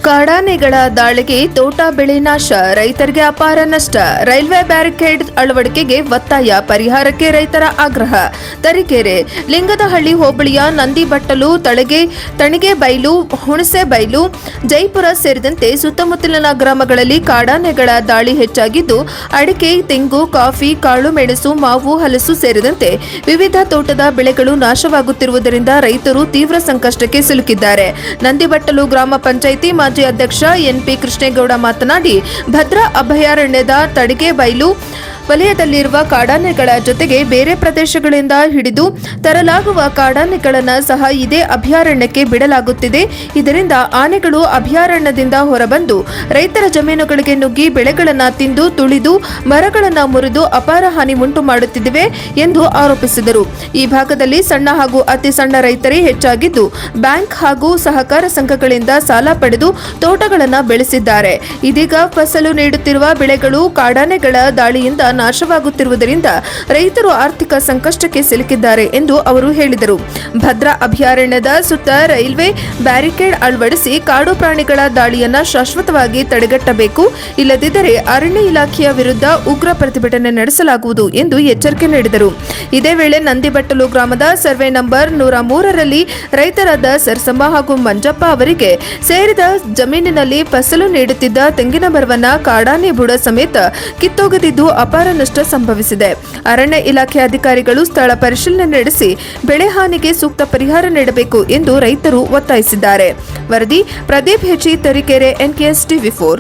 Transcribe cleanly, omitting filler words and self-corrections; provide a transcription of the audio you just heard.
ಕಾಡಾನೆಗಳ ದಾಳಿಗೆ ತೋಟ ಬೆಳೆ ನಾಶ, ರೈತರಿಗೆ ಅಪಾರ ನಷ್ಟ. ರೈಲ್ವೆ ಬ್ಯಾರಿಕೇಡ್ ಅಳವಡಿಕೆಗೆ ಒತ್ತಾಯ, ಪರಿಹಾರಕ್ಕೆ ರೈತರ ಆಗ್ರಹ. ತರೀಕೆರೆ ಲಿಂಗದಹಳ್ಳಿ ಹೋಬಳಿಯ ನಂದಿಬಟ್ಟಲು, ತಣಿಗೆಬೈಲು, ಹುಣಸೆಬೈಲು, ಜೈಪುರ ಸೇರಿದಂತೆ ಸುತ್ತಮುತ್ತಲಿನ ಗ್ರಾಮಗಳಲ್ಲಿ ಕಾಡಾನೆಗಳ ದಾಳಿ ಹೆಚ್ಚಾಗಿದ್ದು, ಅಡಿಕೆ, ತೆಂಗು, ಕಾಫಿ, ಕಾಳು ಮೆಣಸು, ಮಾವು, ಹಲಸು ಸೇರಿದಂತೆ ವಿವಿಧ ತೋಟದ ಬೆಳೆಗಳು ನಾಶವಾಗುತ್ತಿರುವುದರಿಂದ ರೈತರು ತೀವ್ರ ಸಂಕಷ್ಟಕ್ಕೆ ಸಿಲುಕಿದ್ದಾರೆ. ನಂದಿಬಟ್ಟಲು ಗ್ರಾಮ ಪಂಚಾಯಿತಿ ಮಾಜಿ ಅಧ್ಯಕ್ಷ ಎನ್ಪಿ ಕೃಷ್ಣೇಗೌಡ ಮಾತನಾಡಿ, ಭದ್ರಾ ಅಭಯಾರಣ್ಯದ ತಡಿಗೆಬೈಲು ವಲಯದಲ್ಲಿರುವ ಕಾಡಾನೆಗಳ ಜೊತೆಗೆ ಬೇರೆ ಪ್ರದೇಶಗಳಿಂದ ಹಿಡಿದು ತರಲಾಗುವ ಕಾಡಾನೆಗಳನ್ನು ಸಹ ಇದೇ ಅಭಯಾರಣ್ಯಕ್ಕೆ ಬಿಡಲಾಗುತ್ತಿದೆ. ಇದರಿಂದ ಆನೆಗಳು ಅಭಯಾರಣ್ಯದಿಂದ ಹೊರಬಂದು ರೈತರ ಜಮೀನುಗಳಿಗೆ ನುಗ್ಗಿ ಬೆಳೆಗಳನ್ನು ತಿಂದು ತುಳಿದು ಮರಗಳನ್ನು ಮುರಿದು ಅಪಾರ ಹಾನಿ ಉಂಟು ಮಾಡುತ್ತಿವೆ ಎಂದು ಆರೋಪಿಸಿದರು. ಈ ಭಾಗದಲ್ಲಿ ಸಣ್ಣ ಹಾಗೂ ಅತಿ ಸಣ್ಣ ರೈತರೇ ಹೆಚ್ಚಾಗಿದ್ದು, ಬ್ಯಾಂಕ್ ಹಾಗೂ ಸಹಕಾರ ಸಂಘಗಳಿಂದ ಸಾಲ ಪಡೆದು ತೋಟಗಳನ್ನು ಬೆಳೆಸಿದ್ದಾರೆ. ಇದೀಗ ಫಸಲು ನೀಡುತ್ತಿರುವ ಬೆಳೆಗಳು ಕಾಡಾನೆಗಳ ದಾಳಿಯಿಂದ ನಾಶವಾಗುತ್ತಿರುವುದರಿಂದ ರೈತರು ಆರ್ಥಿಕ ಸಂಕಷ್ಟಕ್ಕೆ ಸಿಲುಕಿದ್ದಾರೆ ಎಂದು ಅವರು ಹೇಳಿದರು. ಭದ್ರಾ ಅಭಯಾರಣ್ಯದ ಸುತ್ತ ರೈಲ್ವೆ ಬ್ಯಾರಿಕೇಡ್ ಅಳವಡಿಸಿ ಕಾಡು ಪ್ರಾಣಿಗಳ ದಾಳಿಯನ್ನು ಶಾಶ್ವತವಾಗಿ ತಡೆಗಟ್ಟಬೇಕು, ಇಲ್ಲದಿದ್ದರೆ ಅರಣ್ಯ ಇಲಾಖೆಯ ವಿರುದ್ಧ ಉಗ್ರ ಪ್ರತಿಭಟನೆ ನಡೆಸಲಾಗುವುದು ಎಂದು ಎಚ್ಚರಿಕೆ ನೀಡಿದರು. ಇದೇ ವೇಳೆ ನಂದಿಬಟ್ಟಲು ಗ್ರಾಮದ ಸರ್ವೆ ನಂಬರ್ 103ರಲ್ಲಿ ರೈತರಾದ ಸರ್ಸಮ್ಮ ಹಾಗೂ ಮಂಜಪ್ಪ ಅವರಿಗೆ ಸೇರಿದ ಜಮೀನಿನಲ್ಲಿ ಫಸಲು ನೀಡುತ್ತಿದ್ದ ತೆಂಗಿನ ಮರವನ್ನ ಕಾಡಾನೆ ಬುಡ ಸಮೇತ ಕಿತ್ತೊಗೆದಿದ್ದು ಅಪಾರ ನಷ್ಟ ಸಂಭವಿಸಿದೆ. ಅರಣ್ಯ ಇಲಾಖೆ ಅಧಿಕಾರಿಗಳು ಸ್ಥಳ ಪರಿಶೀಲನೆ ನಡೆಸಿ ಬೆಳೆ ಹಾನಿಗೆ ಸೂಕ್ತ ಪರಿಹಾರ ನೀಡಬೇಕು ಎಂದು ರೈತರು ಒತ್ತಾಯಿಸಿದ್ದಾರೆ. ವರದಿ ಪ್ರದೀಪ್ ಹೆಚಿ, ತರೀಕೆರೆ, NKS TV4.